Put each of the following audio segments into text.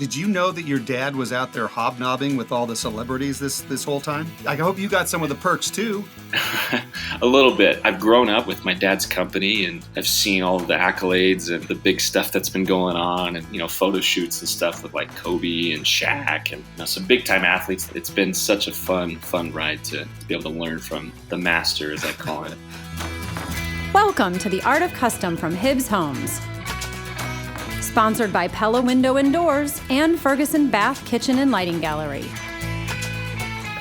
Did you know that your dad was out there hobnobbing with all the celebrities this whole time? I hope you got some of the perks too. A little bit. I've grown up with my dad's company and I've seen all of the accolades and the big stuff that's been going on and, photo shoots and stuff with like Kobe and Shaq and some big time athletes. It's been such a fun ride to be able to learn from the master, as I call it. Welcome to the Art of Custom from Hibbs Homes. Sponsored by Pella Window and Doors and Ferguson Bath Kitchen and Lighting Gallery.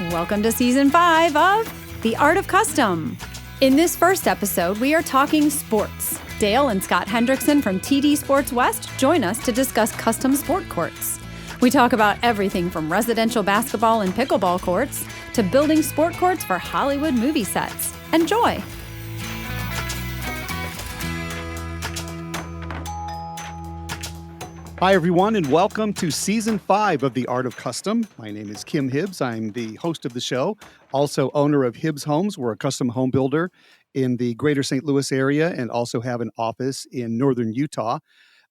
Welcome to Season 5 of The Art of Custom. In this first episode, we are talking sports. Dale and Scott Hendrickson from TD Sports West join us to discuss custom sport courts. We talk about everything from residential basketball and pickleball courts to building sport courts for Hollywood movie sets. Enjoy! Hi, everyone, and welcome to Season 5 of The Art of Custom. My name is Kim Hibbs. I'm the host of the show, also owner of Hibbs Homes. We're a custom home builder in the greater St. Louis area and also have an office in northern Utah.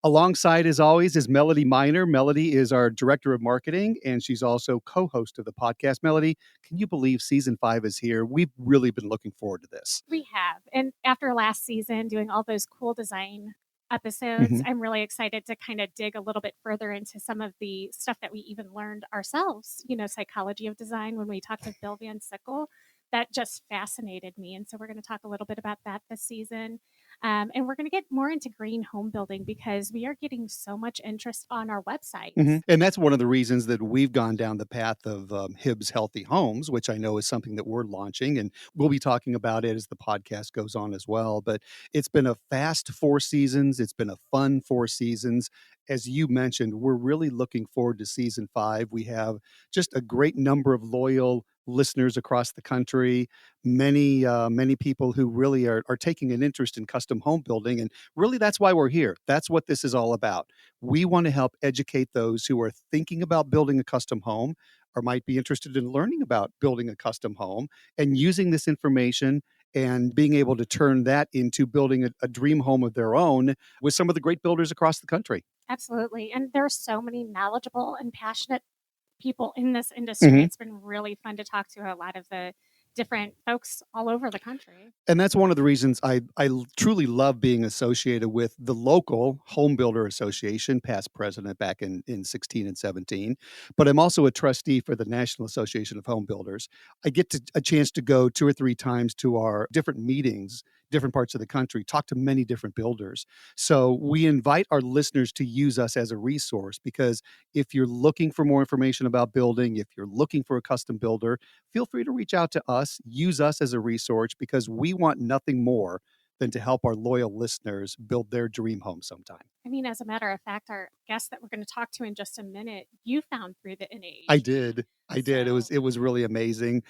Alongside, as always, is Melody Miner. Melody is our director of marketing, and she's also co-host of the podcast. Melody, can you believe Season 5 is here? We've really been looking forward to this. We have. And after last season, doing all those cool design episodes, I'm really excited to kind of dig a little bit further into some of the stuff that we even learned ourselves, psychology of design when we talked to Bill Van Sickle. That just fascinated me. And so we're going to talk a little bit about that this season. And we're going to get more into green home building because we are getting so much interest on our website. And that's one of the reasons that we've gone down the path of Hibbs Healthy Homes, which I know is something that we're launching. And we'll be talking about it as the podcast goes on as well. But it's been a fast 4 seasons. It's been a fun 4 seasons. As you mentioned, we're really looking forward to Season 5. We have just a great number of loyal listeners across the country, many people who really are taking an interest in custom home building. And really, that's why we're here. That's what this is all about. We want to help educate those who are thinking about building a custom home or might be interested in learning about building a custom home and using this information and being able to turn that into building a dream home of their own with some of the great builders across the country. Absolutely. And there are so many knowledgeable and passionate people in this industry. It's been really fun to talk to a lot of the different folks all over the country. And that's one of the reasons I truly love being associated with the local Home Builder Association, past president back in 16 and 17. But I'm also a trustee for the National Association of Home Builders. I get a chance to go 2 or 3 times to our different meetings, different parts of the country, talk to many different builders. So we invite our listeners to use us as a resource because if you're looking for more information about building, if you're looking for a custom builder, feel free to reach out to us, use us as a resource because we want nothing more than to help our loyal listeners build their dream home sometime. I mean, as a matter of fact, our guest that we're going to talk to in just a minute, you found through the NAH. I did. It was really amazing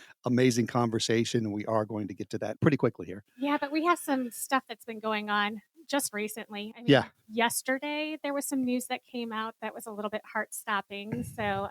conversation, and we are going to get to that pretty quickly here. Yeah, but we have some stuff that's been going on just recently. I mean, yesterday there was some news that came out that was a little bit heart-stopping. So,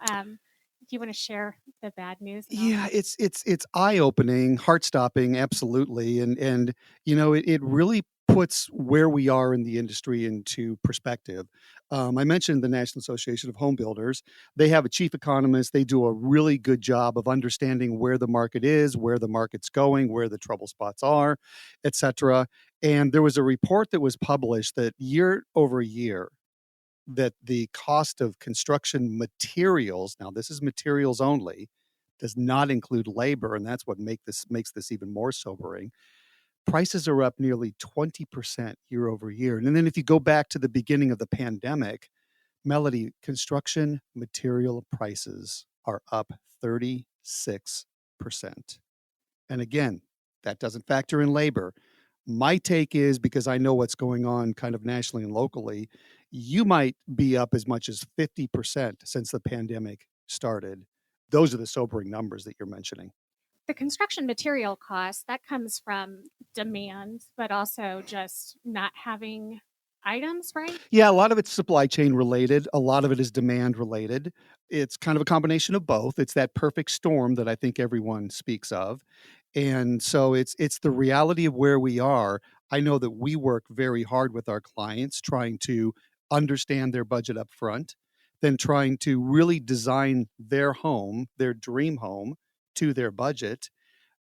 do you want to share the bad news? Yeah, it's eye-opening, heart-stopping, absolutely, and it really puts where we are in the industry into perspective. I mentioned the National Association of Home Builders. They have a chief economist. They do a really good job of understanding where the market is, where the market's going, where the trouble spots are, et cetera. And there was a report that was published that year over year, that the cost of construction materials, now this is materials only, does not include labor, and that's what makes this even more sobering. Prices are up nearly 20% year over year. And then if you go back to the beginning of the pandemic, Melody, construction material prices are up 36%. And again, that doesn't factor in labor. My take is, because I know what's going on kind of nationally and locally, you might be up as much as 50% since the pandemic started. Those are the sobering numbers that you're mentioning. The construction material cost, that comes from demand, but also just not having items, right? Yeah, a lot of it's supply chain related. A lot of it is demand related. It's kind of a combination of both. It's that perfect storm that I think everyone speaks of. And so it's the reality of where we are. I know that we work very hard with our clients trying to understand their budget up front, than trying to really design their home, their dream home, to their budget.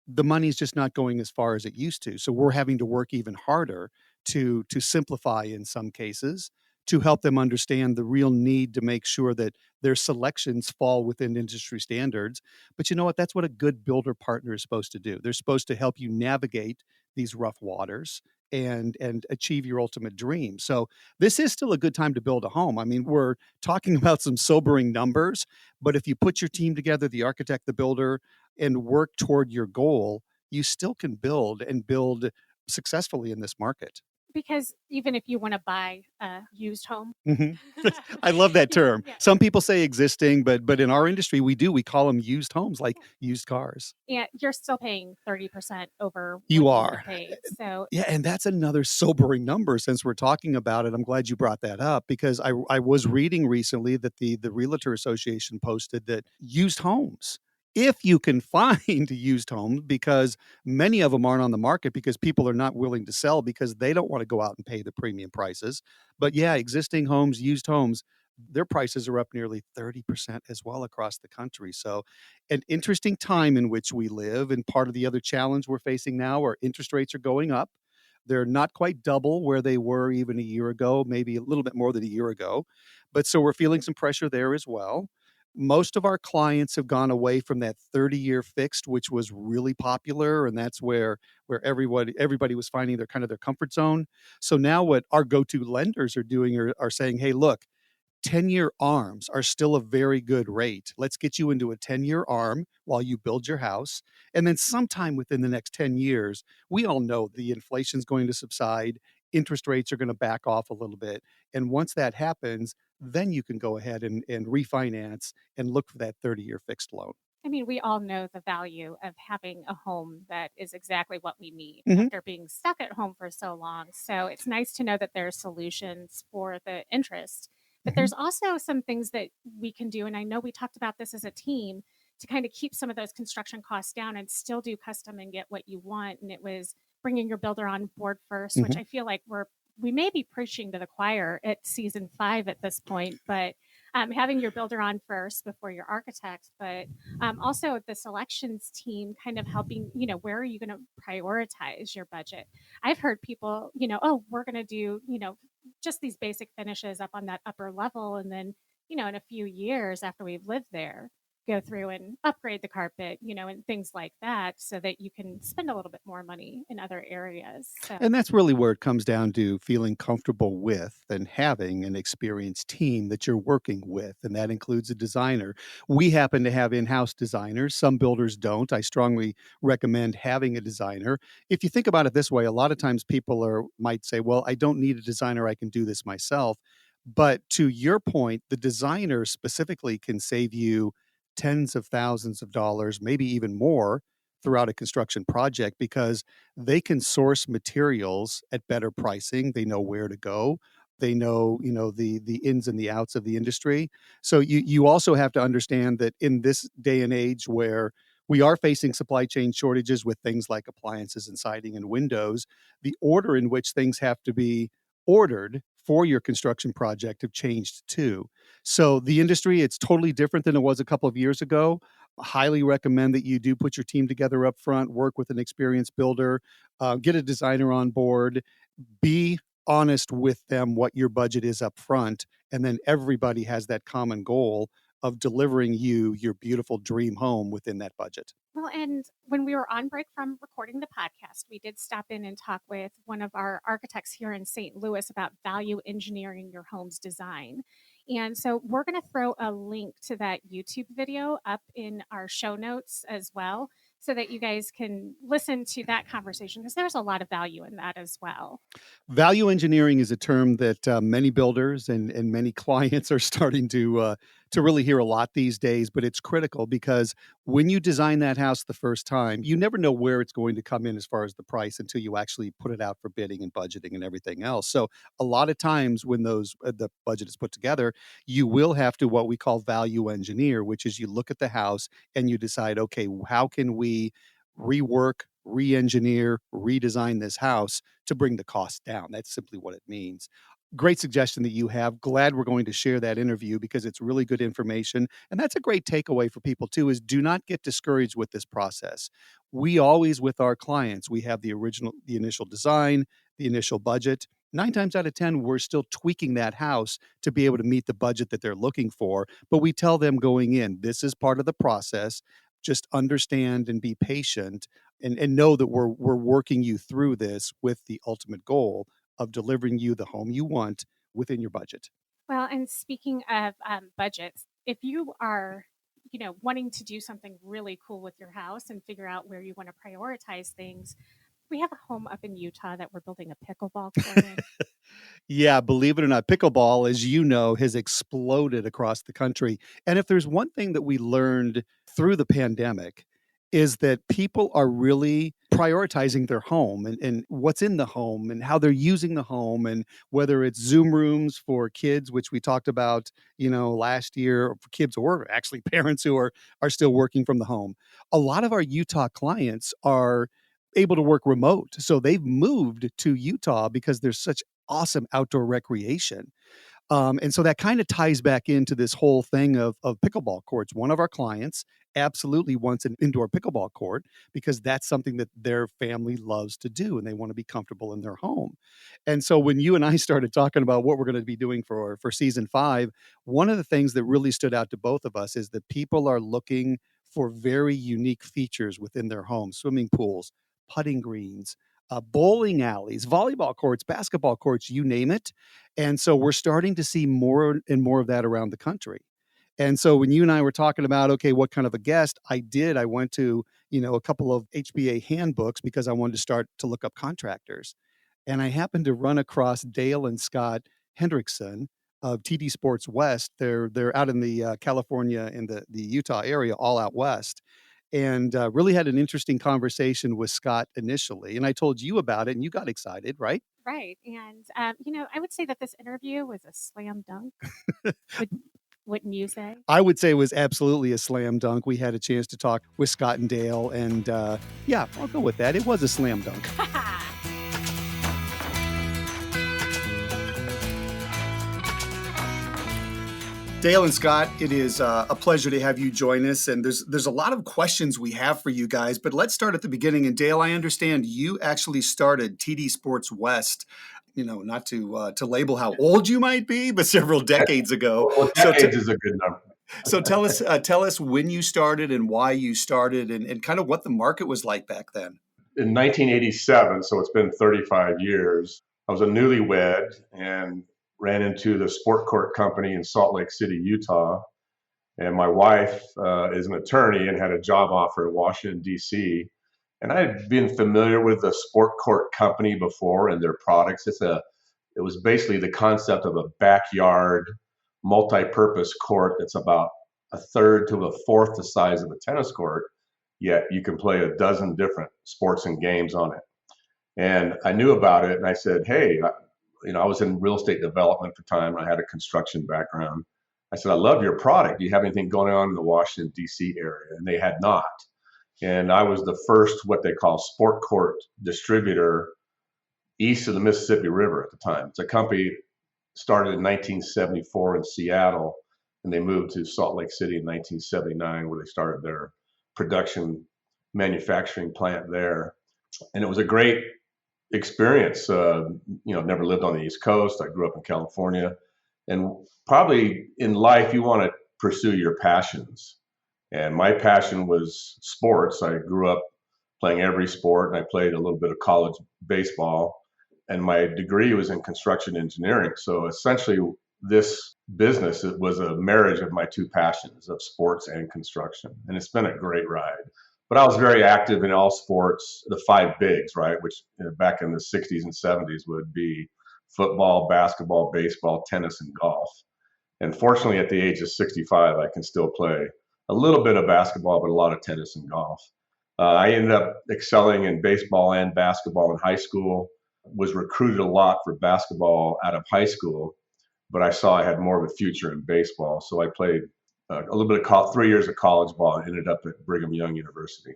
The money's just not going as far as it used to. So we're having to work even harder to simplify in some cases, to help them understand the real need to make sure that their selections fall within industry standards. But you know what? That's what a good builder partner is supposed to do. They're supposed to help you navigate these rough waters and achieve your ultimate dream. So this is still a good time to build a home. I mean, we're talking about some sobering numbers, but if you put your team together, the architect, the builder, and work toward your goal, you still can build and build successfully in this market. Because even if you want to buy a used home, Mhm. I love that term. yeah, Some people say existing, but in our industry, we call them used homes, like yeah, used cars. yeah, you're still paying 30% over You what you would are. have paid. So Yeah, and that's another sobering number since we're talking about it. I'm glad you brought that up because I was reading recently that the Realtor Association posted that used homes, if you can find used homes, because many of them aren't on the market because people are not willing to sell because they don't want to go out and pay the premium prices. But yeah, existing homes, used homes, their prices are up nearly 30% as well across the country. So an interesting time in which we live. And part of the other challenge we're facing now are interest rates are going up. They're not quite double where they were even a year ago, maybe a little bit more than a year ago. But so we're feeling some pressure there as well. Most of our clients have gone away from that 30-year fixed, which was really popular, and that's where everybody was finding their kind of their comfort zone. So now what our go-to lenders are doing are saying, "Hey, look, 10-year ARMs are still a very good rate. Let's get you into a 10-year ARM while you build your house. And then sometime within the next 10 years, we all know the inflation's going to subside, interest rates are going to back off a little bit. And once that happens, then you can go ahead and refinance and look for that 30-year fixed loan." I mean, we all know the value of having a home that is exactly what we need Mhm, after being stuck at home for so long. So it's nice to know that there are solutions for the interest. But mhm. there's also some things that we can do. And I know we talked about this as a team to kind of keep some of those construction costs down and still do custom and get what you want. And it was bringing your builder on board first, which Mhm. I feel like we may be preaching to the choir at season 5 at this point, but having your builder on first before your architect, but also the selections team kind of helping, where are you going to prioritize your budget? I've heard people, oh, we're going to do, just these basic finishes up on that upper level. And then, in a few years after we've lived there, go through and upgrade the carpet, and things like that so that you can spend a little bit more money in other areas. So And that's really where it comes down to feeling comfortable with and having an experienced team that you're working with, and that includes a designer. We happen to have in-house designers. Some builders don't. I strongly recommend having a designer. If you think about it this way, a lot of times people might say, "Well, I don't need a designer. I can do this myself." But to your point, the designer specifically can save you tens of thousands of dollars, maybe even more throughout a construction project because they can source materials at better pricing. They know where to go. They know, the ins and the outs of the industry. So you also have to understand that in this day and age where we are facing supply chain shortages with things like appliances and siding and windows, the order in which things have to be ordered for your construction project have changed too. So the industry, it's totally different than it was a couple of years ago. Highly recommend that you do put your team together up front, work with an experienced builder, get a designer on board, be honest with them what your budget is up front, and then everybody has that common goal of delivering you your beautiful dream home within that budget. well, and when we were on break from recording the podcast, we did stop in and talk with one of our architects here in St. Louis about value engineering your home's design. And so we're going to throw a link to that YouTube video up in our show notes as well, so that you guys can listen to that conversation because there's a lot of value in that as well. Value engineering is a term that many builders and many clients are starting to really hear a lot these days, but it's critical because when you design that house the first time, you never know where it's going to come in as far as the price until you actually put it out for bidding and budgeting and everything else. So a lot of times when the budget is put together, you will have to what we call value engineer, which is you look at the house and you decide, okay, how can we rework, re-engineer, redesign this house to bring the cost down. That's simply what it means. Great suggestion that you have. Glad we're going to share that interview because it's really good information. And that's a great takeaway for people too, is do not get discouraged with this process. We always, with our clients, we have the initial design, the initial budget. 9 times out of 10, we're still tweaking that house to be able to meet the budget that they're looking for. But we tell them going in, this is part of the process. Just understand and be patient and know that we're working you through this with the ultimate goal of delivering you the home you want within your budget. Well, and speaking of budgets, if you are, wanting to do something really cool with your house and figure out where you want to prioritize things, we have a home up in Utah that we're building a pickleball court in. Yeah, believe it or not, pickleball, as you know, has exploded across the country. And if there's one thing that we learned through the pandemic, is that people are really prioritizing their home and what's in the home and how they're using the home, and whether it's Zoom rooms for kids, which we talked about, last year, or for kids or actually parents who are still working from the home. A lot of our Utah clients are able to work remote. So they've moved to Utah because there's such awesome outdoor recreation. And so that kind of ties back into this whole thing of pickleball courts. One of our clients absolutely wants an indoor pickleball court because that's something that their family loves to do and they want to be comfortable in their home. And so when you and I started talking about what we're going to be doing for season 5, one of the things that really stood out to both of us is that people are looking for very unique features within their homes: swimming pools, putting greens, bowling alleys, volleyball courts, basketball courts, you name it. And so we're starting to see more and more of that around the country. And so when you and I were talking about, okay, what kind of a guest I went to, a couple of HBA handbooks because I wanted to start to look up contractors. And I happened to run across Dale and Scott Hendrickson of TD Sports West. They're out in the California and the Utah area, all out west, and really had an interesting conversation with Scott initially. And I told you about it, and you got excited, right? Right. And, I would say that this interview was a slam dunk. Would, wouldn't you say? I would say it was absolutely a slam dunk. We had a chance to talk with Scott and Dale, and yeah, I'll go with that. It was a slam dunk. Dale and Scott, it is a pleasure to have you join us. And there's a lot of questions we have for you guys, but let's start at the beginning. And Dale, I understand you actually started TD Sports West, not to label how old you might be, but several decades ago. Well, decades is a good number. So tell us when you started and why you started, and kind of what the market was like back then. In 1987, so it's been 35 years, I was a newlywed and ran into the sport court company in Salt Lake City, Utah. And my wife is an attorney and had a job offer in Washington, D.C. And I had been familiar with the sport court company before and their products. It was basically the concept of a backyard multi-purpose court that's about a third to a fourth the size of a tennis court, yet you can play a dozen different sports and games on it. And I knew about it, and I said, hey, I was in real estate development at the time. I had a construction background. I said, I love your product. Do you have anything going on in the Washington, D.C. area? And they had not. And I was the first, what they call sport court distributor east of the Mississippi River at the time. It's a company started in 1974 in Seattle, and they moved to Salt Lake City in 1979, where they started their production manufacturing plant there. And it was a great experience. Never lived on the East Coast. I grew up in California. And probably in life, you want to pursue your passions. And my passion was sports. I grew up playing every sport, and I played a little bit of college baseball. And my degree was in construction engineering. So essentially, this business, it was a marriage of my two passions of sports and construction. And it's been a great ride. But I was very active in all sports, the five bigs, right? Which back in the 60s and 70s would be football, basketball, baseball, tennis, and golf. And fortunately, at the age of 65, I can still play a little bit of basketball, but a lot of tennis and golf. I ended up excelling in baseball and basketball in high school, was recruited a lot for basketball out of high school, but I saw I had more of a future in baseball. So I played a little bit of 3 years of college ball and ended up at Brigham Young University.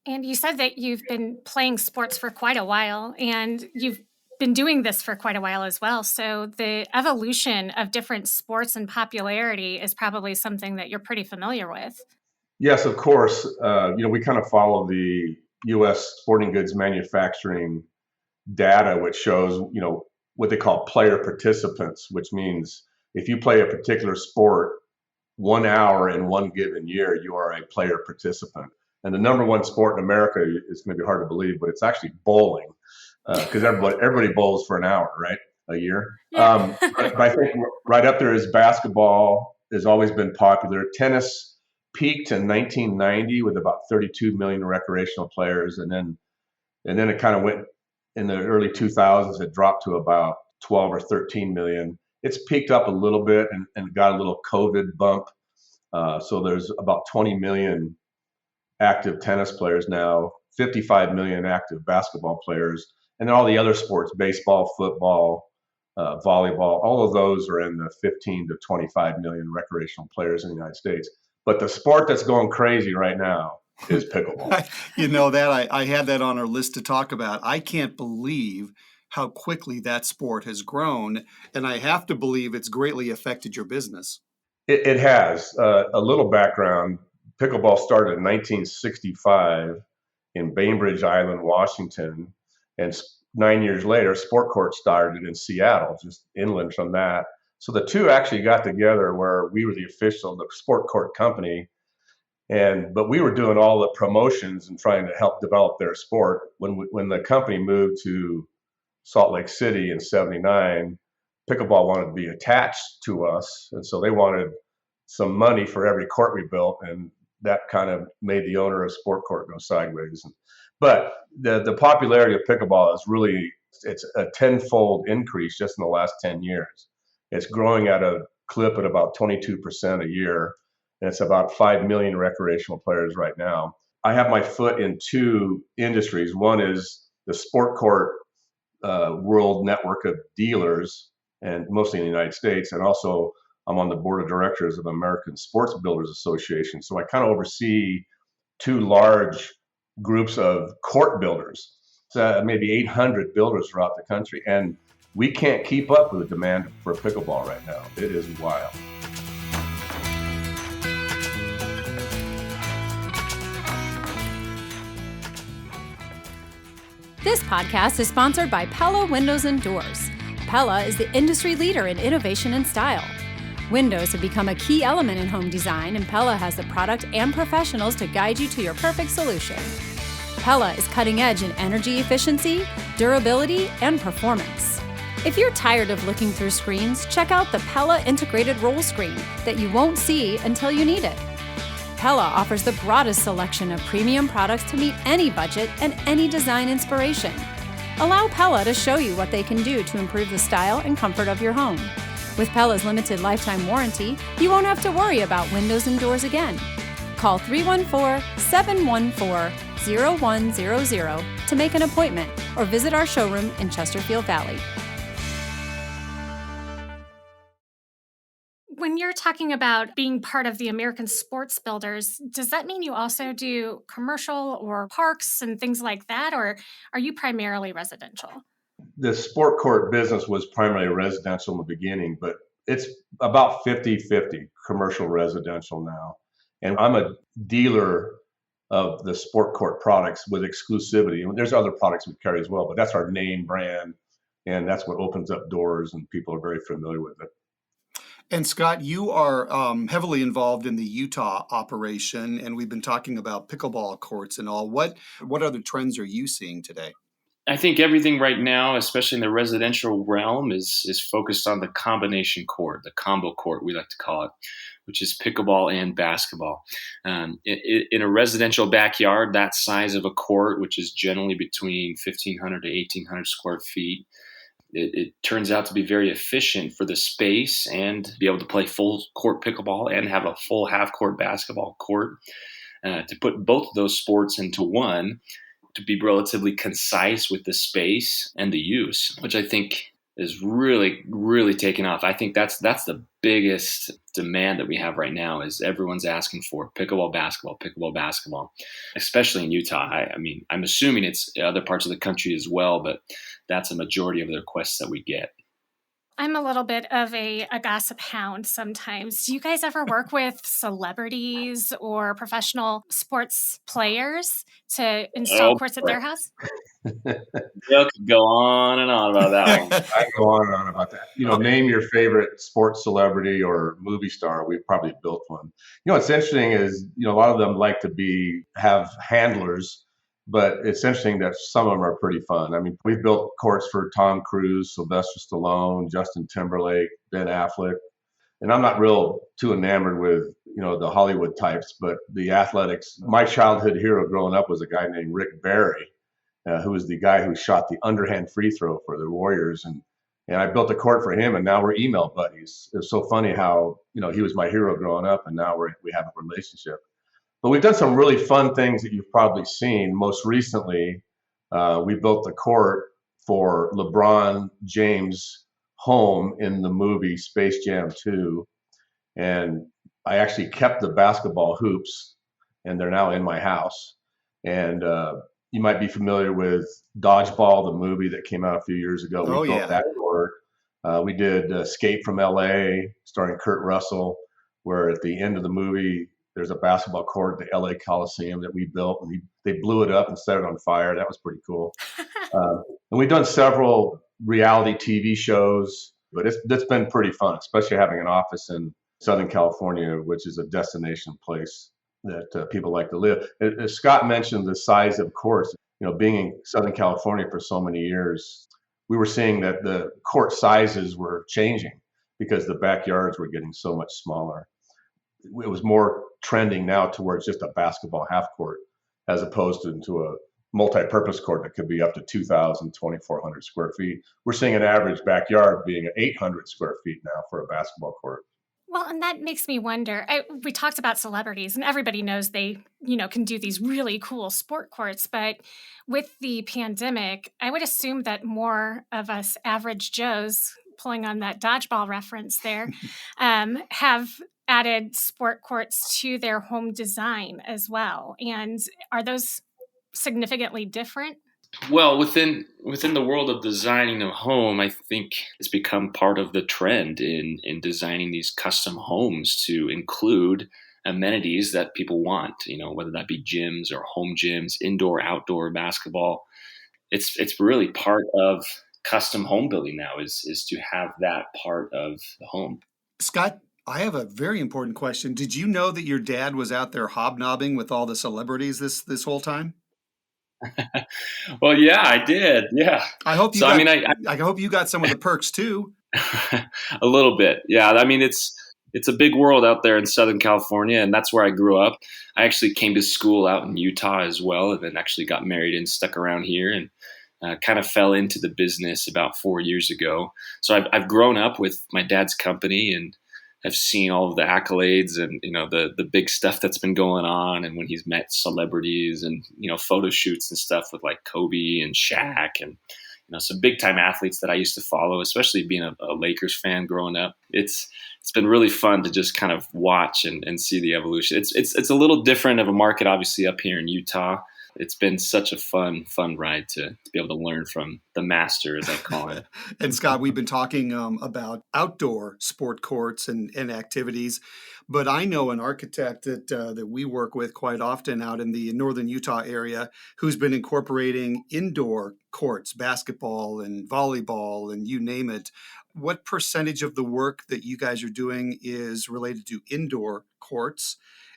And you said that you've been playing sports for quite a while, and you've been doing this for quite a while as well. So the evolution of different sports and popularity is probably something that you're pretty familiar with. Yes, of course. We kind of follow the U.S. sporting goods manufacturing data, which shows, what they call player participants, which means if you play a particular sport 1 hour in one given year, you are a player participant. And the number one sport in America is going to be hard to believe, but it's actually bowling, because everybody bowls for an hour, right? A year. Yeah. But I think right up there is basketball has always been popular. Tennis peaked in 1990 with about 32 million recreational players, and then it kind of went in the early 2000s. It dropped to about 12 or 13 million. It's peaked up a little bit and got a little COVID bump. So there's about 20 million active tennis players now, 55 million active basketball players, and then all the other sports, baseball, football, volleyball, all of those are in the 15 to 25 million recreational players in the United States. But the sport that's going crazy right now is pickleball. I had that on our list to talk about. I can't believe how quickly that sport has grown, and I have to believe it's greatly affected your business. It has. A little background. Pickleball started in 1965 in Bainbridge Island, Washington, and 9 years later, Sport Court started in Seattle, just inland from that. So the two actually got together where we were the Sport Court company, but we were doing all the promotions and trying to help develop their sport. When the company moved to Salt Lake City in '79, pickleball wanted to be attached to us, and so they wanted some money for every court we built, and that kind of made the owner of Sport Court go sideways. But the popularity of pickleball it's a tenfold increase just in the last 10 years. It's growing at a clip at about 22% a year, and it's about 5 million recreational players right now. I have my foot in two industries. One is the Sport Court world network of dealers, and mostly in the United States, and also I'm on the board of directors of American Sports Builders Association. So I kind of oversee two large groups of court builders, so maybe 800 builders throughout the country. And we can't keep up with the demand for pickleball right now. It is wild. This podcast is sponsored by Pella Windows and Doors. Pella is the industry leader in innovation and style. Windows have become a key element in home design, and Pella has the product and professionals to guide you to your perfect solution. Pella is cutting edge in energy efficiency, durability, and performance. If you're tired of looking through screens, check out the Pella integrated roll screen that you won't see until you need it. Pella offers the broadest selection of premium products to meet any budget and any design inspiration. Allow Pella to show you what they can do to improve the style and comfort of your home. With Pella's limited lifetime warranty, you won't have to worry about windows and doors again. Call 314-714-0100 to make an appointment or visit our showroom in Chesterfield Valley. When you're talking about being part of the American Sports Builders, does that mean you also do commercial or parks and things like that, or are you primarily residential? The Sport Court business was primarily residential in the beginning, but it's about 50-50 commercial residential now. And I'm a dealer of the Sport Court products with exclusivity. And there's other products we carry as well, but that's our name brand, and that's what opens up doors, and people are very familiar with it. And Scott, you are heavily involved in the Utah operation, and we've been talking about pickleball courts and all. What other trends are you seeing today? I think everything right now, especially in the residential realm, is focused on the combination court, the combo court, we like to call it, which is pickleball and basketball. In a residential backyard, that size of a court, which is generally between 1,500 to 1,800 square feet, it turns out to be very efficient for the space and be able to play full court pickleball and have a full half court basketball court. To put both of those sports into one, to be relatively concise with the space and the use, which I think is really, really taken off. I think that's the biggest demand that we have right now is everyone's asking for pickleball basketball, especially in Utah. I mean, I'm assuming it's other parts of the country as well, but that's a majority of the requests that we get. I'm a little bit of a gossip hound sometimes. Do you guys ever work with celebrities or professional sports players to install Oh, courts at boy. their house? Bill could go on and on about that one. I go on and on about that. Name your favorite sports celebrity or movie star. We've probably built one. What's interesting is, a lot of them like to have handlers, but it's interesting that some of them are pretty fun. I mean, we've built courts for Tom Cruise, Sylvester Stallone, Justin Timberlake, Ben Affleck. And I'm not real too enamored with, the Hollywood types, but the athletics. My childhood hero growing up was a guy named Rick Barry, who was the guy who shot the underhand free throw for the Warriors. And I built a court for him, and now we're email buddies. It's so funny how, he was my hero growing up, and now we have a relationship. But we've done some really fun things that you've probably seen. Most recently, we built the court for LeBron James' home in the movie Space Jam 2. And I actually kept the basketball hoops, and they're now in my house. And you might be familiar with Dodgeball, the movie that came out a few years ago. We built that court. We did Escape from LA, starring Kurt Russell, where at the end of the movie, there's a basketball court at the LA Coliseum that we built, and they blew it up and set it on fire. That was pretty cool. And we've done several reality TV shows, but it's been pretty fun, especially having an office in Southern California, which is a destination place that people like to live. As Scott mentioned, the size of courts, being in Southern California for so many years, we were seeing that the court sizes were changing because the backyards were getting so much smaller. It was more trending now towards just a basketball half court as opposed to a multi-purpose court that could be up to 2,000, 2,400 square feet. We're seeing an average backyard being 800 square feet now for a basketball court. Well, and that makes me wonder. We talked about celebrities, and everybody knows they, can do these really cool sport courts. But with the pandemic, I would assume that more of us average Joes, pulling on that dodgeball reference there, have added sport courts to their home design as well. And are those significantly different? Well, within the world of designing a home, I think it's become part of the trend in designing these custom homes to include amenities that people want, whether that be gyms or home gyms, indoor, outdoor basketball. It's really part of custom home building now is to have that part of the home. Scott, I have a very important question. Did you know that your dad was out there hobnobbing with all the celebrities this whole time? Well, yeah, I did. Yeah. I hope you I hope you got some of the perks too. A little bit. Yeah. I mean, it's a big world out there in Southern California, and that's where I grew up. I actually came to school out in Utah as well, and then actually got married and stuck around here, and kind of fell into the business about 4 years ago. So I've grown up with my dad's company, and I've seen all of the accolades and, the big stuff that's been going on. And when he's met celebrities and, photo shoots and stuff with like Kobe and Shaq and, some big time athletes that I used to follow, especially being a Lakers fan growing up. It's been really fun to just kind of watch and see the evolution. It's a little different of a market, obviously, up here in Utah. It's been such a fun ride to be able to learn from the master, as I call it. And Scott, we've been talking about outdoor sport courts and activities, but I know an architect that we work with quite often out in the northern Utah area who's been incorporating indoor courts, basketball and volleyball and you name it. What percentage of the work that you guys are doing is related to indoor courts?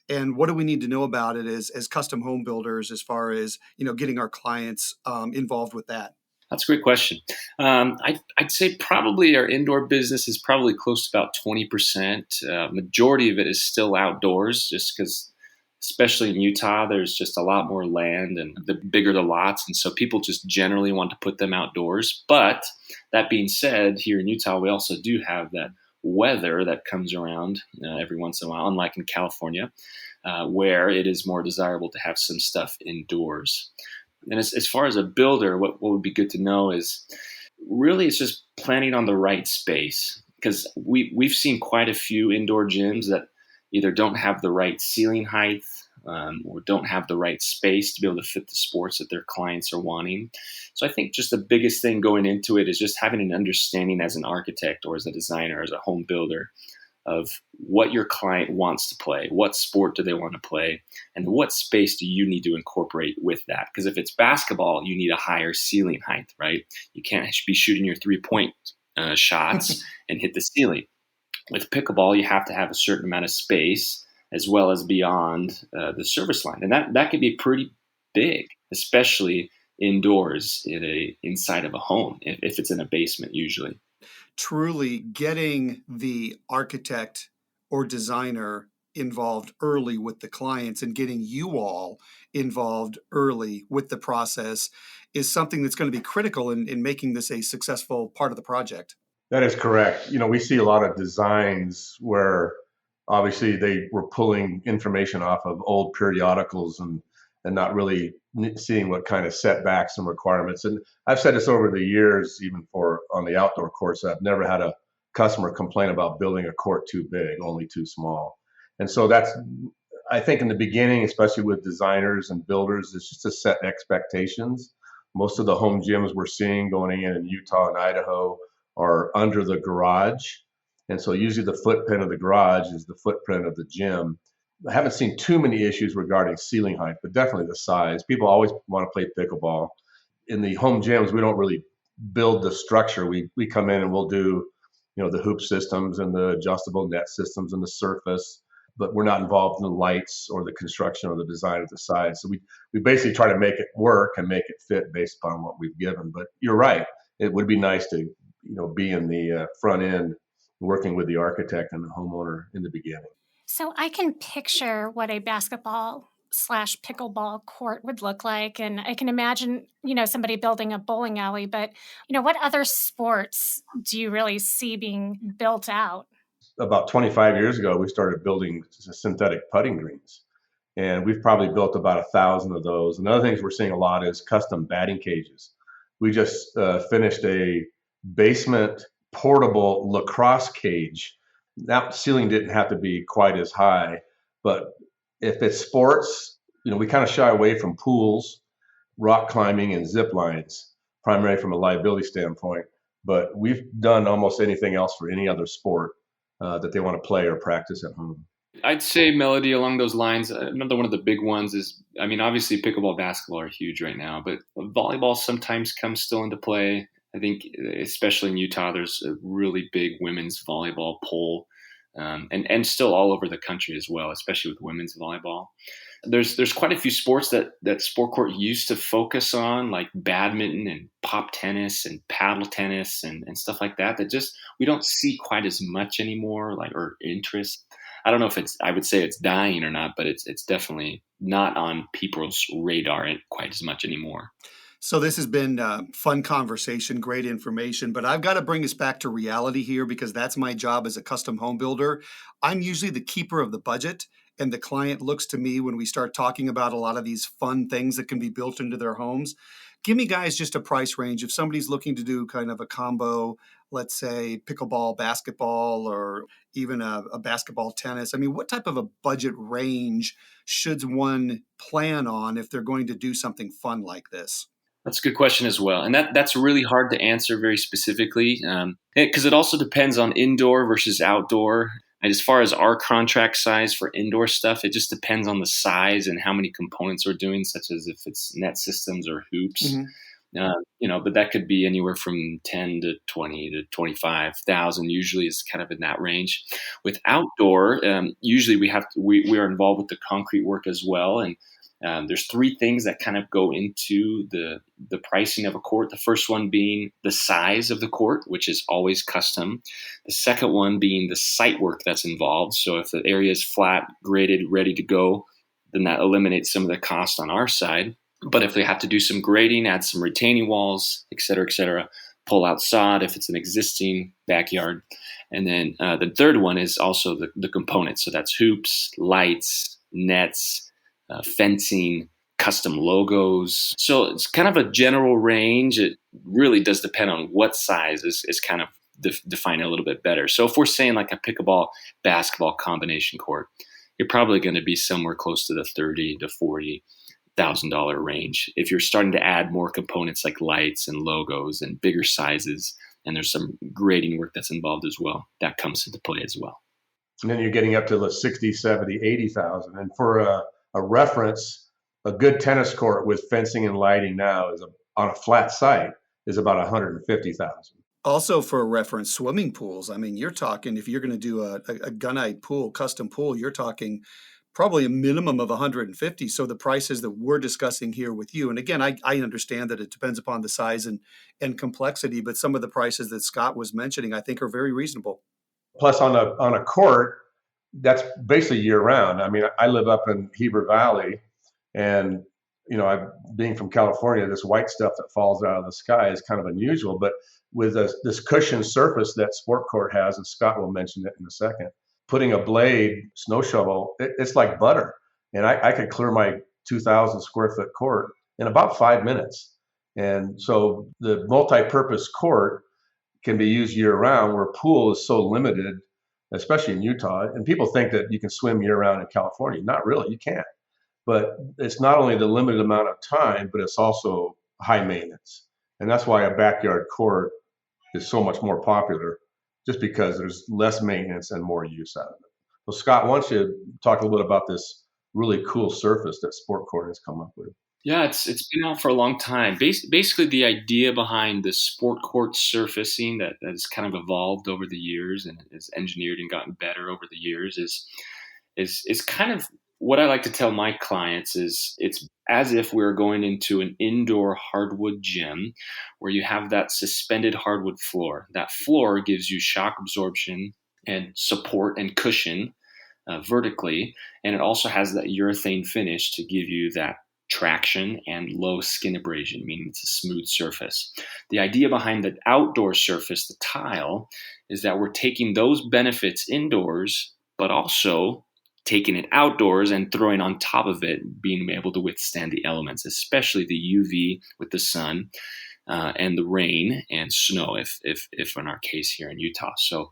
And what do we need to know about it as custom home builders as far as, getting our clients involved with that? That's a great question. I'd say probably our indoor business is probably close to about 20%. Majority of it is still outdoors just because, especially in Utah, there's just a lot more land and the bigger the lots. And so people just generally want to put them outdoors. But that being said, here in Utah, we also do have that weather that comes around every once in a while, unlike in California, where it is more desirable to have some stuff indoors. And as far as a builder, what would be good to know is really it's just planning on the right space. because we've seen quite a few indoor gyms that either don't have the right ceiling height, or don't have the right space to be able to fit the sports that their clients are wanting. So I think just the biggest thing going into it is just having an understanding as an architect or as a designer, as a home builder, of what your client wants to play, what sport do they want to play, and what space do you need to incorporate with that. Because if it's basketball, you need a higher ceiling height, right? You can't be shooting your 3-point shots and hit the ceiling. With pickleball, you have to have a certain amount of space as well as beyond the service line. And that can be pretty big, especially indoors inside of a home, if it's in a basement usually. Truly getting the architect or designer involved early with the clients and getting you all involved early with the process is something that's going to be critical in making this a successful part of the project. That is correct. We see a lot of designs where obviously they were pulling information off of old periodicals and not really seeing what kind of setbacks and requirements. And I've said this over the years, even for on the outdoor courts, I've never had a customer complain about building a court too big, only too small. And so I think in the beginning, especially with designers and builders, it's just to set expectations. Most of the home gyms we're seeing going in Utah and Idaho are under the garage. And so usually the footprint of the garage is the footprint of the gym. I haven't seen too many issues regarding ceiling height, but definitely the size. People always want to play pickleball. In the home gyms, we don't really build the structure. We come in and we'll do, the hoop systems and the adjustable net systems and the surface, but we're not involved in the lights or the construction or the design of the size. So we basically try to make it work and make it fit based upon what we've given. But you're right. It would be nice to, be in the front end working with the architect and the homeowner in the beginning. So I can picture what a basketball/pickleball court would look like. And I can imagine, somebody building a bowling alley. But, what other sports do you really see being built out? About 25 years ago, we started building synthetic putting greens. And we've probably built about 1,000 of those. And other things we're seeing a lot is custom batting cages. We just finished a basement portable lacrosse cage. That ceiling didn't have to be quite as high, but if it's sports, we kind of shy away from pools, rock climbing, and zip lines, primarily from a liability standpoint. But we've done almost anything else for any other sport that they want to play or practice at home. I'd say, Melody, along those lines, another one of the big ones is, obviously pickleball, basketball are huge right now, but volleyball sometimes comes still into play. I think, especially in Utah, there's a really big women's volleyball pull, and still all over the country as well, especially with women's volleyball. There's quite a few sports that Sport Court used to focus on, like badminton and pop tennis and paddle tennis and stuff like that just we don't see quite as much anymore, or interest. I don't know if I would say it's dying or not, but it's definitely not on people's radar quite as much anymore. So this has been a fun conversation, great information, but I've got to bring us back to reality here because that's my job as a custom home builder. I'm usually the keeper of the budget, and the client looks to me when we start talking about a lot of these fun things that can be built into their homes. Give me, guys, just a price range. If somebody's looking to do kind of a combo, let's say pickleball, basketball, or even a basketball tennis, what type of a budget range should one plan on if they're going to do something fun like this? That's a good question as well. And that's really hard to answer very specifically because it also depends on indoor versus outdoor. And as far as our contract size for indoor stuff, it just depends on the size and how many components we're doing, such as if it's net systems or hoops. Mm-hmm. But that could be anywhere from 10 to 20 to 25,000 usually is kind of in that range. With outdoor, usually we are involved with the concrete work as well. And there's three things that kind of go into the pricing of a court. The first one being the size of the court, which is always custom. The second one being the site work that's involved. So if the area is flat, graded, ready to go, then that eliminates some of the cost on our side. But if they have to do some grading, add some retaining walls, et cetera, pull out sod if it's an existing backyard. And then the third one is also the components. So that's hoops, lights, nets, fencing, custom logos. So it's kind of a general range. It really does depend on what size is kind of define it a little bit better. So if we're saying like a pickleball basketball combination court, you're probably going to be somewhere close to the $30,000 to $40,000 range. If you're starting to add more components like lights and logos and bigger sizes, and there's some grading work that's involved as well, that comes into play as well. And then you're getting up to the 60, 70, 80,000. And for a reference, a good tennis court with fencing and lighting now on a flat site is about 150,000. Also, for a reference, swimming pools. I mean, you're talking, if you're going to do a gunite pool, custom pool, you're talking probably a minimum of 150. So the prices that we're discussing here with you, and again, I understand that it depends upon the size and complexity, but some of the prices that Scott was mentioning, I think, are very reasonable. Plus, on a court, that's basically year round. I mean, I live up in Heber Valley, and being from California, this white stuff that falls out of the sky is kind of unusual. But with this cushioned surface that sport court has, and Scott will mention it in a second, putting a blade, snow shovel, it's like butter. And I could clear my 2,000 square foot court in about 5 minutes. And so the multi-purpose court can be used year round, where pool is so limited, especially in Utah. And people think that you can swim year round in California. Not really, you can't. But it's not only the limited amount of time, but it's also high maintenance. And that's why a backyard court is so much more popular, just because there's less maintenance and more use out of it. So Scott, why don't you talk a little bit about this really cool surface that Sport Court has come up with? Yeah, it's been out for a long time. Basically, the idea behind the sport court surfacing that has kind of evolved over the years and is engineered and gotten better over the years is kind of what I like to tell my clients is it's as if we're going into an indoor hardwood gym where you have that suspended hardwood floor. That floor gives you shock absorption and support and cushion vertically, and it also has that urethane finish to give you that traction and low skin abrasion, meaning it's a smooth surface. The idea behind the outdoor surface, the tile, is that we're taking those benefits indoors, but also taking it outdoors and throwing on top of it, being able to withstand the elements, especially the UV with the sun and the rain and snow, if in our case here in Utah. So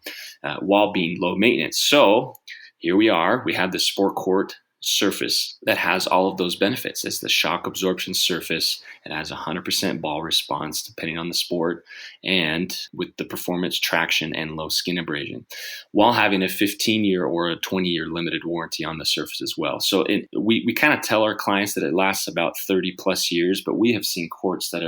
while being low maintenance. So here we are, we have the sport court surface that has all of those benefits. It's the shock absorption surface. It has 100% ball response depending on the sport, and with the performance traction and low skin abrasion, while having a 15-year or a 20-year limited warranty on the surface as well. So we kind of tell our clients that it lasts about 30 plus years, but we have seen courts that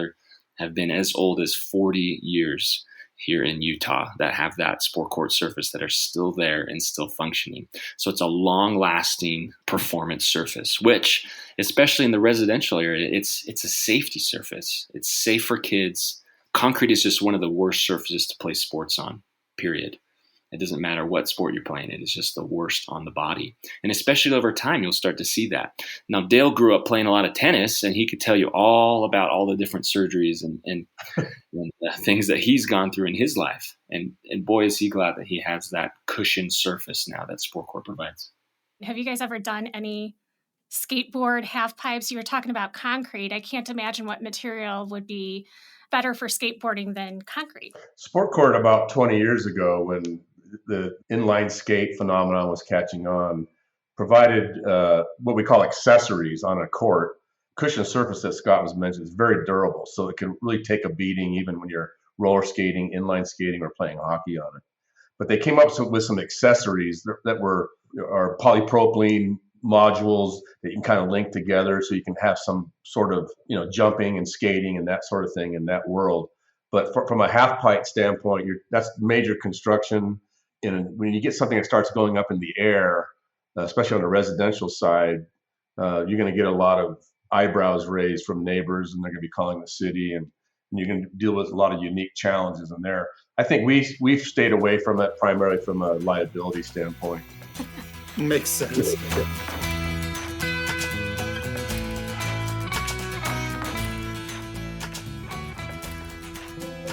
have been as old as 40 years here in Utah that have that sport court surface that are still there and still functioning. So it's a long-lasting performance surface, which, especially in the residential area, it's a safety surface. It's safe for kids. Concrete is just one of the worst surfaces to play sports on, period. It doesn't matter what sport you're playing. It is just the worst on the body. And especially over time, you'll start to see that. Now, Dale grew up playing a lot of tennis, and he could tell you all about all the different surgeries and things that he's gone through in his life. And boy, is he glad that he has that cushioned surface now that Sport Court provides. Have you guys ever done any skateboard half pipes? You were talking about concrete. I can't imagine what material would be better for skateboarding than concrete. Sport Court, about 20 years ago, when the inline skate phenomenon was catching on, provided what we call accessories on a court. Cushion surface that Scott was mentioning is very durable, so it can really take a beating even when you're roller skating, inline skating, or playing hockey on it. But they came up with some accessories that were polypropylene modules that you can kind of link together, so you can have some sort of jumping and skating and that sort of thing in that world. But from a half pipe standpoint, that's major construction. And when you get something that starts going up in the air, especially on the residential side, you're going to get a lot of eyebrows raised from neighbors, and they're going to be calling the city, and you're going to deal with a lot of unique challenges in there. I think we've stayed away from it primarily from a liability standpoint. Makes sense.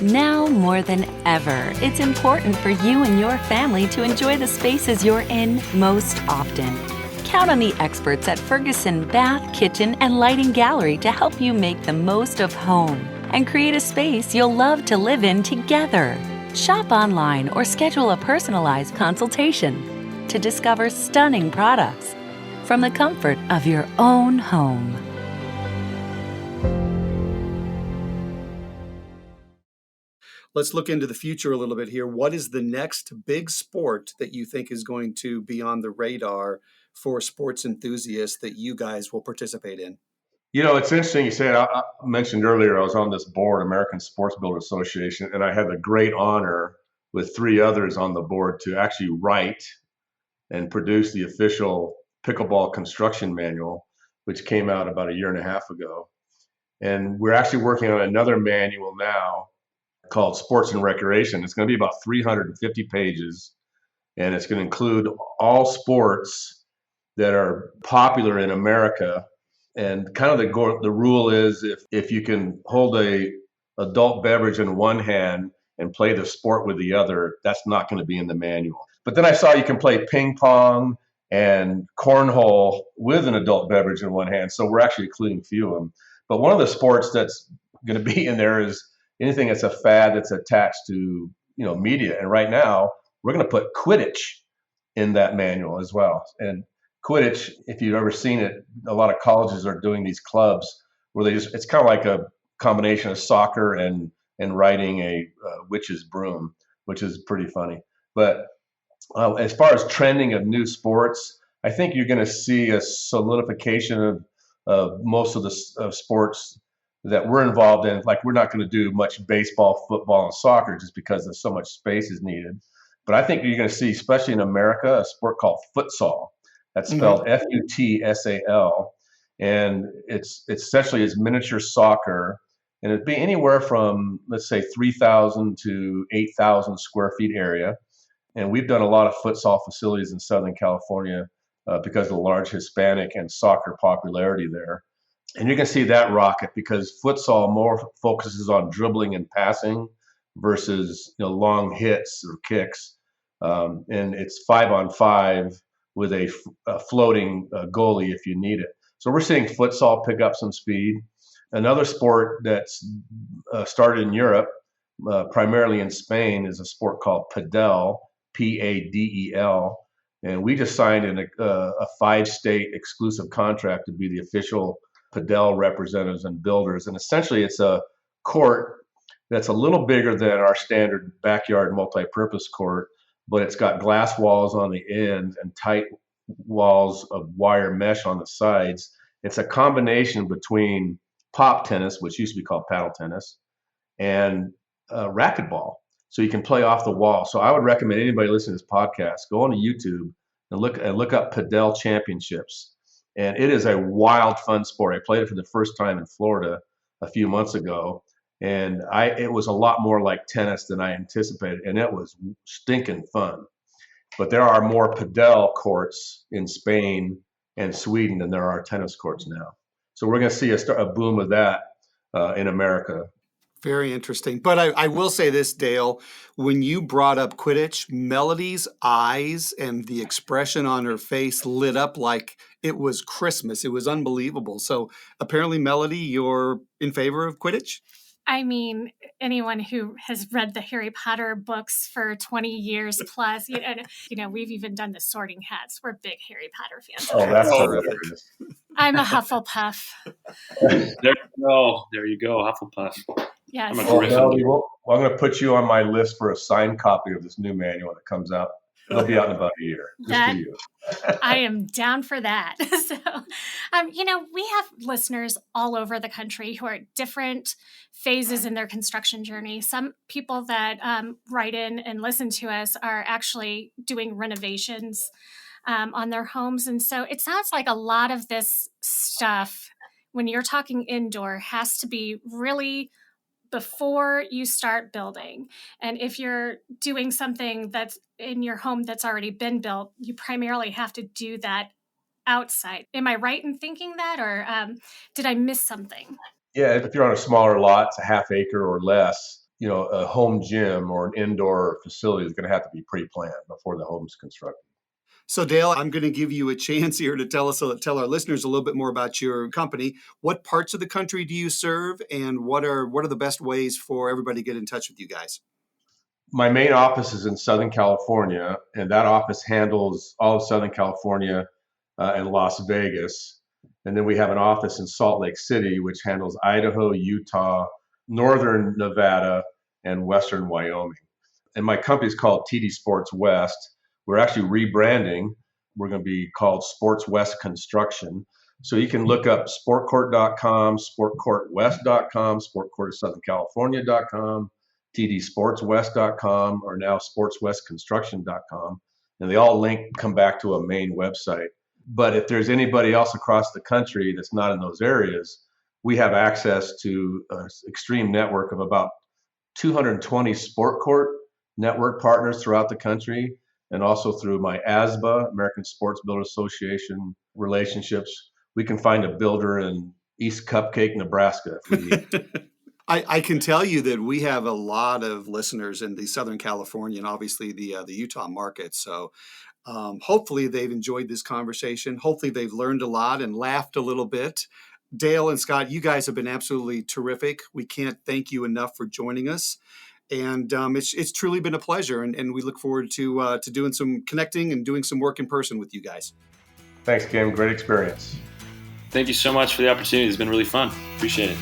Now more than ever, it's important for you and your family to enjoy the spaces you're in most often. Count on the experts at Ferguson Bath, Kitchen, and Lighting Gallery to help you make the most of home and create a space you'll love to live in together. Shop online or schedule a personalized consultation to discover stunning products from the comfort of your own home. Let's look into the future a little bit here. What is the next big sport that you think is going to be on the radar for sports enthusiasts that you guys will participate in? It's interesting you say it. I mentioned earlier I was on this board, American Sports Builder Association, and I had the great honor with three others on the board to actually write and produce the official pickleball construction manual, which came out about a year and a half ago. And we're actually working on another manual now called Sports and Recreation. It's going to be about 350 pages, and it's going to include all sports that are popular in America. And kind of the rule is if you can hold a adult beverage in one hand and play the sport with the other, that's not going to be in the manual. But then I saw you can play ping pong and cornhole with an adult beverage in one hand. So we're actually including a few of them. But one of the sports that's going to be in there is anything that's a fad that's attached to media. And right now we're going to put Quidditch in that manual as well. And Quidditch, if you've ever seen it, a lot of colleges are doing these clubs where it's kind of like a combination of soccer and riding a witch's broom, which is pretty funny. But as far as trending of new sports, I think you're going to see a solidification of most of the sports that we're involved in. Like, we're not going to do much baseball, football, and soccer just because there's so much space is needed. But I think you're going to see, especially in America, a sport called futsal. That's spelled Futsal, and it's essentially miniature soccer, and it'd be anywhere from, let's say, 3,000 to 8,000 square feet area. And we've done a lot of futsal facilities in Southern California because of the large Hispanic and soccer popularity there. And you can see that rocket because futsal more focuses on dribbling and passing versus long hits or kicks, and it's 5-on-5 with a floating goalie if you need it. So we're seeing futsal pick up some speed. Another sport that's started in Europe, primarily in Spain, is a sport called padel, Padel. And we just signed a 5-state exclusive contract to be the official padel representatives and builders. And essentially it's a court that's a little bigger than our standard backyard multi-purpose court, but it's got glass walls on the ends and tight walls of wire mesh on the sides. It's a combination between pop tennis, which used to be called paddle tennis, and racquetball. So you can play off the wall. So I would recommend anybody listening to this podcast, go on to YouTube and look up Padel Championships. And it is a wild, fun sport. I played it for the first time in Florida a few months ago. And it was a lot more like tennis than I anticipated, and it was stinking fun. But there are more padel courts in Spain and Sweden than there are tennis courts now. So we're going to see a boom of that in America. Very interesting. But I will say this, Dale, when you brought up Quidditch, Melody's eyes and the expression on her face lit up like it was Christmas. It was unbelievable. So apparently, Melody, you're in favor of Quidditch? I mean, anyone who has read the Harry Potter books for 20 years plus, we've even done the Sorting Hats. We're big Harry Potter fans. Oh, that's terrific. I'm a Hufflepuff. There you go, Hufflepuff. Yes. I'm a Griffin. Well, I'm going to put you on my list for a signed copy of this new manual when it comes out. It'll be out in about a year. Just for you. I am down for that. So, we have listeners all over the country who are at different phases in their construction journey. Some people that write in and listen to us are actually doing renovations on their homes. And so it sounds like a lot of this stuff, when you're talking indoor, has to be really before you start building. And if you're doing something that's in your home that's already been built, you primarily have to do that outside. Am I right in thinking that, or did I miss something? Yeah, if you're on a smaller lot, it's a half acre or less, a home gym or an indoor facility is going to have to be pre-planned before the home's constructed. So, Dale, I'm going to give you a chance here to tell our listeners a little bit more about your company. What parts of the country do you serve, and what are the best ways for everybody to get in touch with you guys? My main office is in Southern California, and that office handles all of Southern California and Las Vegas. And then we have an office in Salt Lake City, which handles Idaho, Utah, Northern Nevada, and Western Wyoming. And my company is called TD Sports West. We're actually rebranding. We're going to be called Sports West Construction. So you can look up sportcourt.com, sportcourtwest.com, sportcourtsouthern.california.com, tdsportswest.com, or now sportswestconstruction.com. And they all come back to a main website. But if there's anybody else across the country that's not in those areas, we have access to an extreme network of about 220 sport court network partners throughout the country, and also through my ASBA, American Sports Builder Association relationships. We can find a builder in East Cupcake, Nebraska if we need. I can tell you that we have a lot of listeners in the Southern California and obviously the Utah market. So hopefully they've enjoyed this conversation. Hopefully they've learned a lot and laughed a little bit. Dale and Scott, you guys have been absolutely terrific. We can't thank you enough for joining us. And it's truly been a pleasure. And we look forward to doing some connecting and doing some work in person with you guys. Thanks, Kim. Great experience. Thank you so much for the opportunity. It's been really fun. Appreciate it.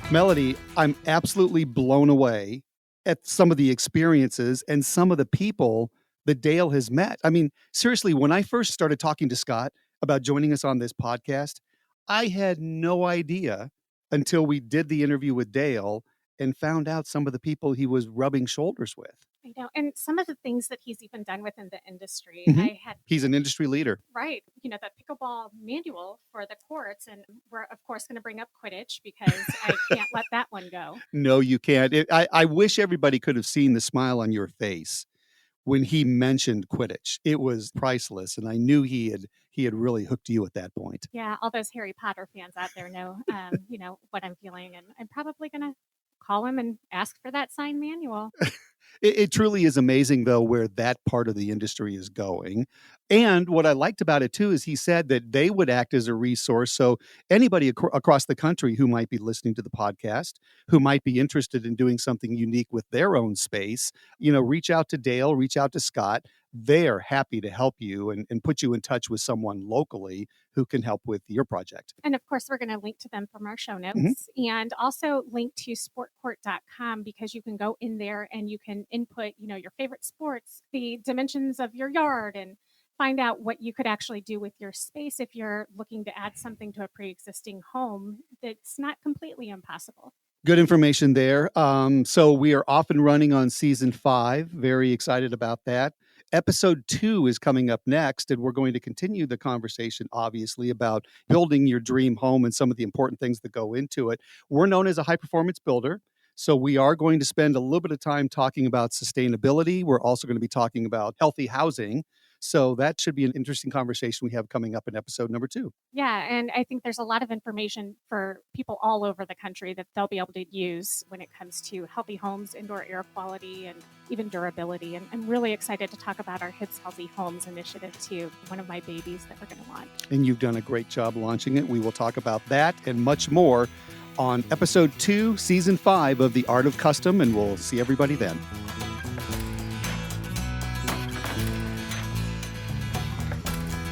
Melody, I'm absolutely blown away at some of the experiences and some of the people that Dale has met. I mean, seriously, when I first started talking to Scott about joining us on this podcast, I had no idea until we did the interview with Dale and found out some of the people he was rubbing shoulders with. I know. And some of the things that he's even done within the industry. Mm-hmm. He's an industry leader. Right. You know, the pickleball manual for the courts. And we're, of course, going to bring up Quidditch because I can't let that one go. No, you can't. I wish everybody could have seen the smile on your face when he mentioned Quidditch. It was priceless. And I knew he had really hooked you at that point. Yeah. All those Harry Potter fans out there know, you know, what I'm feeling. And I'm probably going to call him and ask for that signed manual. It truly is amazing, though, where that part of the industry is going. And what I liked about it, too, is he said that they would act as a resource. So anybody across the country who might be listening to the podcast, who might be interested in doing something unique with their own space, you know, reach out to Dale, reach out to Scott. They're happy to help you and put you in touch with someone locally who can help with your project. And of course, we're going to link to them from our show notes, and also link to sportcourt.com because you can go in there and you can input, you know, your favorite sports, the dimensions of your yard, and find out what you could actually do with your space if you're looking to add something to a pre-existing home that's not completely impossible. Good information there. So we are off and running on season 5. Very excited about that. Episode 2 is coming up next, and we're going to continue the conversation, obviously, about building your dream home and some of the important things that go into it. We're known as a high-performance builder, so we are going to spend a little bit of time talking about sustainability. We're also going to be talking about healthy housing. So that should be an interesting conversation we have coming up in episode number 2. Yeah, and I think there's a lot of information for people all over the country that they'll be able to use when it comes to healthy homes, indoor air quality, and even durability. And I'm really excited to talk about our Hips Healthy Homes initiative too, one of my babies that we're going to launch. And you've done a great job launching it. We will talk about that and much more on episode 2, season 5 of The Art of Custom, and we'll see everybody then.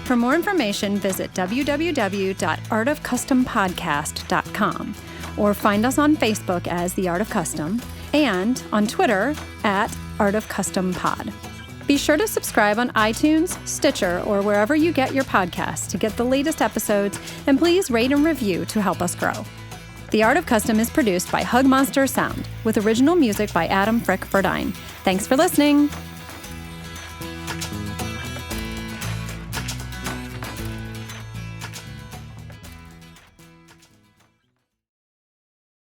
For more information, visit www.artofcustompodcast.com or find us on Facebook as The Art of Custom and on Twitter at Art of Custom Pod. Be sure to subscribe on iTunes, Stitcher, or wherever you get your podcasts to get the latest episodes, and please rate and review to help us grow. The Art of Custom is produced by Hugmonster Sound with original music by Adam Frick Verdine. Thanks for listening.